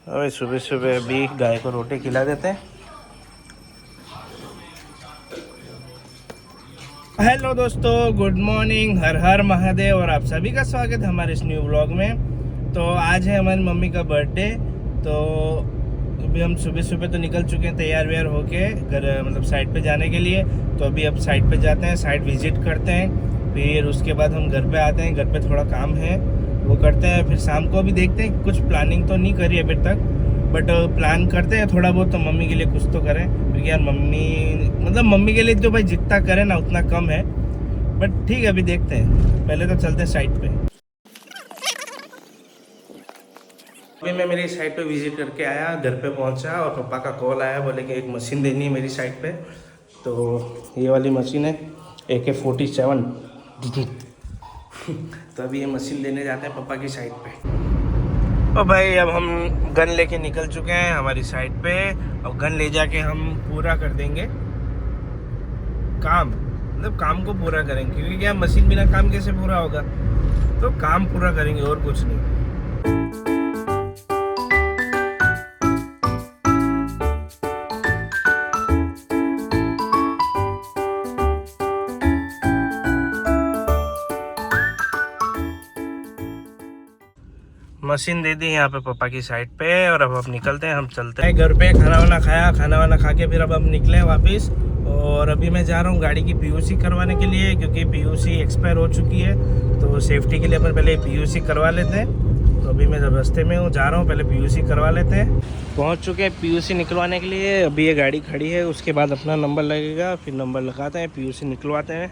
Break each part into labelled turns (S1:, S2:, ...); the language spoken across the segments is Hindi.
S1: अरे सुबह सुबह अभी गाय को रोटी खिला देते हैं। हेलो दोस्तों, गुड मॉर्निंग, हर हर महादेव और आप सभी का स्वागत है हमारे इस न्यू व्लॉग में। तो आज है हमारी मम्मी का बर्थडे। तो अभी हम सुबह सुबह तो निकल चुके हैं तैयार व्यार होके घर, मतलब साइट पे जाने के लिए। तो अभी अब साइट पे जाते हैं, साइट विजिट करते हैं, फिर उसके बाद हम घर पे आते हैं। घर पे थोड़ा काम है वो करते हैं, फिर शाम को अभी देखते हैं। कुछ प्लानिंग तो नहीं करी अभी तक, बट प्लान करते हैं थोड़ा बहुत। तो मम्मी के लिए कुछ तो करें, क्योंकि यार मम्मी के लिए तो भाई जितना करें ना उतना कम है। बट ठीक है, अभी देखते हैं। पहले तो चलते हैं साइट पे। अभी मैं मेरी साइट पे विजिट करके आया, घर पे पहुंचा और पापा का कॉल आया, बोले कि एक मशीन देनी है मेरी साइट पे। तो ये वाली मशीन है AK-47 तो अभी ये मशीन लेने जाते हैं पापा की साइट पे। और भाई अब हम गन लेके निकल चुके हैं हमारी साइट पे। अब गन ले जाके हम पूरा कर देंगे काम, मतलब काम को पूरा करेंगे, क्योंकि क्या मशीन बिना काम कैसे पूरा होगा। तो काम पूरा करेंगे और कुछ नहीं। मशीन दे दी यहाँ पे पापा की साइड पे, और अब निकलते हैं, हम चलते हैं घर पे। खाना वाना खाया, खाना वाना खा के फिर अब हम निकले वापस। और अभी मैं जा रहा हूँ गाड़ी की PUC करवाने के लिए, क्योंकि PUC एक्सपायर हो चुकी है। तो सेफ्टी के लिए अपन पहले PUC करवा लेते हैं। तो अभी मैं जब रास्ते में हूँ, जा रहा हूँ, पहले PUC करवा लेते हैं। पहुँच चुके हैं PUC निकलवाने के लिए। अभी ये गाड़ी खड़ी है, उसके बाद अपना नंबर लगेगा, फिर नंबर लगाते हैं, PUC निकलवाते हैं।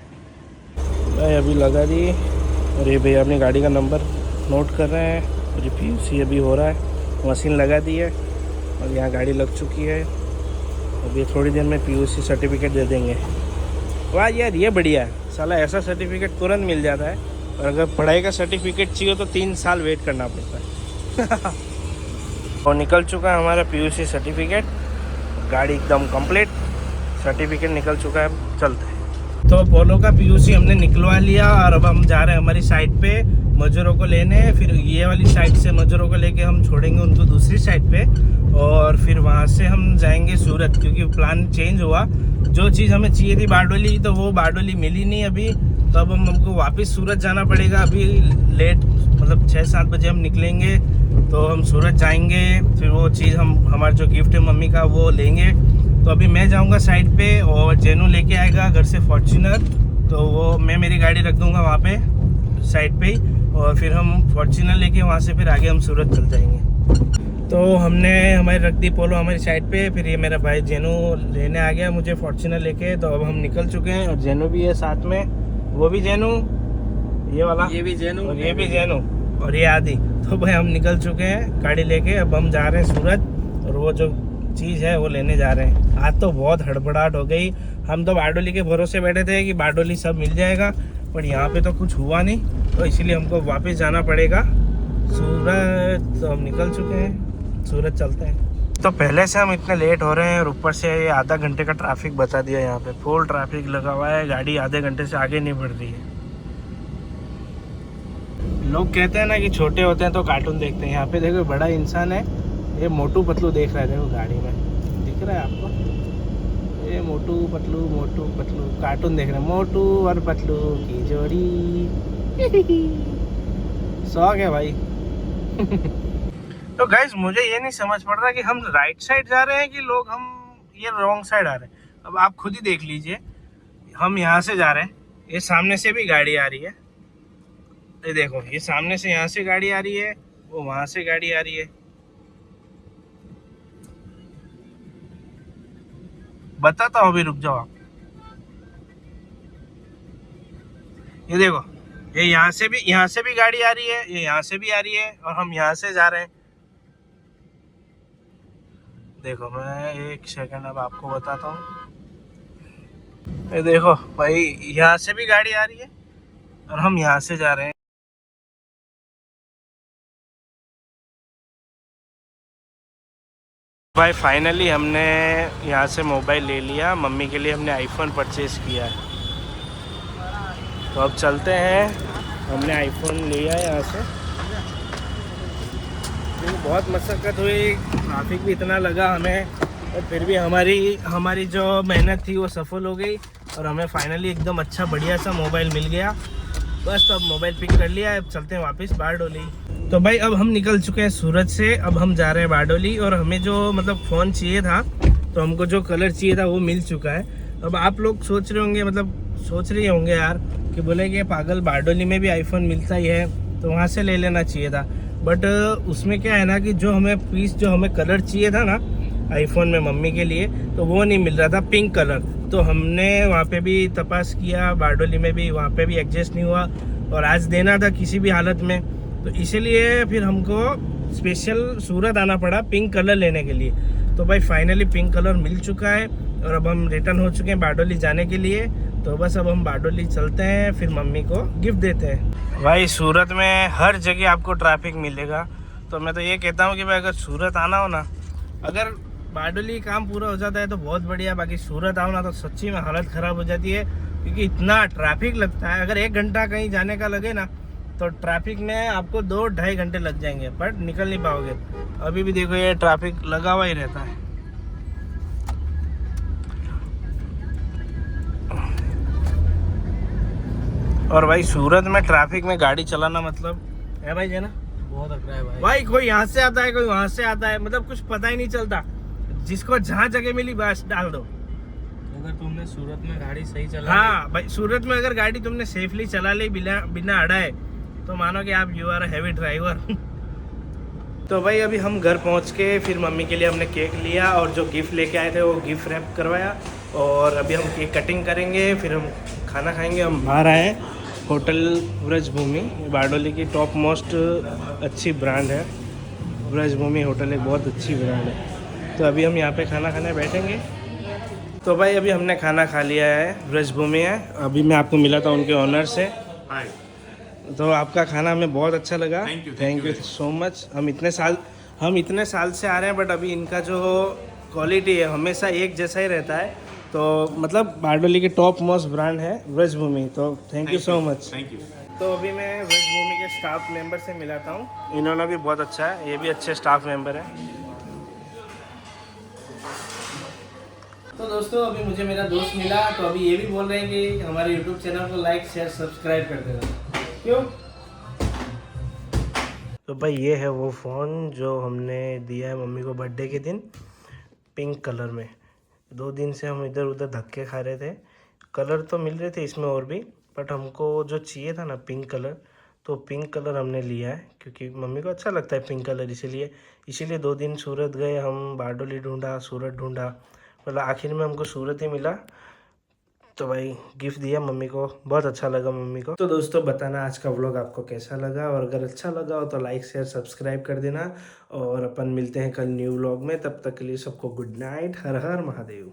S1: भाई अभी लगा दी, और ये भैया अपनी गाड़ी का नंबर नोट कर रहे हैं। और ये PUC अभी हो रहा है, मशीन लगा दी है और यहाँ गाड़ी लग चुकी है। अभी थोड़ी देर में PUC सर्टिफिकेट दे देंगे। वाह यार, ये बढ़िया है साला, ऐसा सर्टिफिकेट तुरंत मिल जाता है। और अगर पढ़ाई का सर्टिफिकेट चाहिए तो 3 साल वेट करना पड़ता है और निकल चुका है हमारा PUC सर्टिफिकेट। गाड़ी एकदम कंप्लीट, सर्टिफिकेट निकल चुका है। चलते हैं। तो पोलो का PUC हमने निकलवा लिया, और अब हम जा रहे हैं हमारी साइट पे मजदूरों को लेने। फिर ये वाली साइट से मजदूरों को लेके हम छोड़ेंगे उनको दूसरी साइट पे, और फिर वहाँ से हम जाएंगे सूरत, क्योंकि प्लान चेंज हुआ। जो चीज़ हमें चाहिए थी बारडोली, तो वो बारडोली मिली नहीं अभी। तो अब हमको वापस सूरत जाना पड़ेगा। अभी लेट, मतलब 6-7 बजे हम निकलेंगे, तो हम सूरत जाएंगे। फिर वो चीज़ हमारा जो गिफ्ट है मम्मी का वो लेंगे। तो अभी मैं जाऊंगा साइट पे, और जेनू लेके आएगा घर से फॉर्च्यूनर। तो वो मैं मेरी गाड़ी रख दूंगा वहाँ पे साइट पे ही, और फिर हम फॉर्च्यूनर लेके वहाँ से फिर आगे हम सूरत चल जाएंगे। तो हमने हमारी रख दी पोलो हमारी साइट पे। फिर ये मेरा भाई जेनू लेने आ गया मुझे फॉर्च्यूनर लेके। तो अब हम निकल चुके हैं, और जेनू भी है साथ में, वो भी जेनू, ये वाला, ये भी जेनू, और ये भी जेनू, और ये आदि। तो भाई हम निकल चुके हैं गाड़ी लेके। अब हम जा रहे हैं सूरत, और वो जो चीज़ है वो लेने जा रहे हैं। आज तो बहुत हड़बड़ाहट हो गई। हम तो बारडोली के भरोसे बैठे थे कि बारडोली सब मिल जाएगा, पर यहाँ पे तो कुछ हुआ नहीं। तो इसीलिए हमको वापस जाना पड़ेगा सूरत। तो हम निकल चुके हैं, सूरत चलते हैं। तो पहले से हम इतने लेट हो रहे हैं, और ऊपर से ये आधा घंटे का ट्रैफिक बता दिया। यहाँ पे फुल ट्रैफिक लगा हुआ है, गाड़ी आधे घंटे से आगे नहीं बढ़ रही है। लोग कहते हैं ना कि छोटे होते हैं तो कार्टून देखते हैं। यहाँ पे देखो बड़ा इंसान है, ये मोटू पतलू देख रहा है। देखो गाड़ी में दिख रहा है आपको, ये मोटू पतलू कार्टून देख रहे हैं। मोटू और पतलू की जोड़ी शौक है भाई तो गाइस मुझे ये नहीं समझ पड़ रहा कि हम राइट साइड जा रहे हैं कि लोग हम ये रॉन्ग साइड आ रहे हैं। अब आप खुद ही देख लीजिए, हम यहाँ से जा रहे हैं, ये सामने से भी गाड़ी आ रही है। ये देखो, ये सामने से यहाँ से गाड़ी आ रही है, वो वहाँ से गाड़ी आ रही है। बताता हूँ, अभी रुक जाओ आप। ये देखो, ये यहाँ से भी गाड़ी आ रही है, ये यहाँ से भी आ रही है, और हम यहाँ से जा रहे हैं। देखो मैं एक सेकंड अब आपको बताता हूँ। ये देखो भाई, यहाँ से भी गाड़ी आ रही है, और हम यहाँ से जा रहे हैं। भाई फाइनली हमने यहाँ से मोबाइल ले लिया। मम्मी के लिए हमने आईफोन परचेज़ किया है। तो अब चलते हैं, हमने आईफोन लिया है यहाँ से। क्योंकि बहुत मशक्क़त हुई, ट्रैफिक भी इतना लगा हमें, और फिर भी हमारी जो मेहनत थी वो सफल हो गई और हमें फाइनली एकदम अच्छा बढ़िया सा मोबाइल मिल गया। बस तो अब मोबाइल पिक कर लिया, अब चलते हैं वापस बारडोली। तो भाई अब हम निकल चुके हैं सूरत से, अब हम जा रहे हैं बारडोली। और हमें जो मतलब फ़ोन चाहिए था, तो हमको जो कलर चाहिए था वो मिल चुका है। अब आप लोग सोच रहे होंगे, मतलब सोच रहे होंगे यार कि बोले कि पागल बारडोली में भी आईफोन मिलता ही है तो वहाँ से ले लेना चाहिए था। बट उसमें क्या है ना कि जो हमें कलर चाहिए था ना आईफोन में मम्मी के लिए, तो वो नहीं मिल रहा था, पिंक कलर। तो हमने वहाँ पे भी तपास किया, बारडोली में भी, वहाँ पे भी एडजस्ट नहीं हुआ और आज देना था किसी भी हालत में। तो इसीलिए फिर हमको स्पेशल सूरत आना पड़ा पिंक कलर लेने के लिए। तो भाई फाइनली पिंक कलर मिल चुका है और अब हम रिटर्न हो चुके हैं बारडोली जाने के लिए। तो बस अब हम बारडोली चलते हैं, फिर मम्मी को गिफ्ट देते हैं। भाई सूरत में हर जगह आपको ट्रैफिक मिलेगा, तो मैं तो ये कहता हूँ कि भाई अगर सूरत आना हो ना, अगर बारडोली काम पूरा हो जाता है तो बहुत बढ़िया, बाकी सूरत आओ ना तो सच्ची में हालत ख़राब हो जाती है, क्योंकि इतना ट्रैफिक लगता है। अगर 1 घंटा कहीं जाने का लगे ना तो ट्रैफिक में आपको 2-2.5 घंटे लग जाएंगे, बट निकल नहीं पाओगे। अभी भी देखो ये ट्रैफिक लगा हुआ ही रहता है। और भाई सूरत में ट्रैफिक में गाड़ी चलाना मतलब है भाई, है ना,
S2: बहुत अकड़ा है भाई।
S1: भाई कोई यहाँ से आता है, कोई वहाँ से आता है, मतलब कुछ पता ही नहीं चलता। जिसको जहाँ जगह मिली बस डाल दो।
S2: अगर तुमने सूरत में गाड़ी सही चला,
S1: हाँ भाई, सूरत में अगर गाड़ी तुमने सेफली चला ली बिना अड़ाए, तो मानो कि आप यू आर हैवी ड्राइवर। तो भाई अभी हम घर पहुंच के फिर मम्मी के लिए हमने केक लिया और जो गिफ्ट लेके आए थे वो गिफ्ट रैप करवाया, और अभी हम केक कटिंग करेंगे, फिर हम खाना खाएंगे। हम बाहर आए होटल व्रजभूमि, बारडोली की टॉप मोस्ट अच्छी ब्रांड है। व्रजभूमि होटल एक बहुत अच्छी ब्रांड है। तो अभी हम यहाँ पे खाना खाने बैठेंगे। तो भाई अभी हमने खाना खा लिया है, व्रजभूमि है, अभी मैं आपको मिला था उनके ऑनर से।
S3: हाय,
S1: तो आपका खाना हमें बहुत अच्छा लगा,
S3: थैंक यू
S1: सो मच। हम इतने साल से आ रहे हैं, बट अभी इनका जो क्वालिटी है हमेशा एक जैसा ही रहता है। तो मतलब बारडोली की टॉप मोस्ट ब्रांड है व्रजभूमि। तो thank you so much.
S3: Thank you.
S1: तो अभी मैं व्रजभूमि के स्टाफ मेंबर से मिलाता हूँ, इन्होंने भी बहुत अच्छा है, ये भी अच्छे स्टाफ मेंबर है। तो दोस्तों अभी मुझे मेरा दोस्त मिला, तो अभी ये भी बोल रहे हैं कि हमारे यूट्यूब चैनल को लाइक शेयर सब्सक्राइब कर देना। क्यों? तो भाई ये है वो फ़ोन जो हमने दिया है मम्मी को बर्थडे के दिन, पिंक कलर में। 2 दिन से हम इधर उधर धक्के खा रहे थे, कलर तो मिल रहे थे इसमें और भी, बट हमको जो चाहिए था ना पिंक कलर, तो पिंक कलर हमने लिया है क्योंकि मम्मी को अच्छा लगता है पिंक कलर। इसीलिए 2 दिन सूरत गए हम, बारडोली ढूंढा, सूरत ढूंढा, मतलब आखिर में हमको सूरत ही मिला। तो भाई गिफ्ट दिया मम्मी को, बहुत अच्छा लगा मम्मी को। तो दोस्तों बताना आज का व्लॉग आपको कैसा लगा, और अगर अच्छा लगा हो तो लाइक शेयर सब्सक्राइब कर देना। और अपन मिलते हैं कल न्यू व्लॉग में, तब तक के लिए सबको गुड नाइट, हर हर महादेव।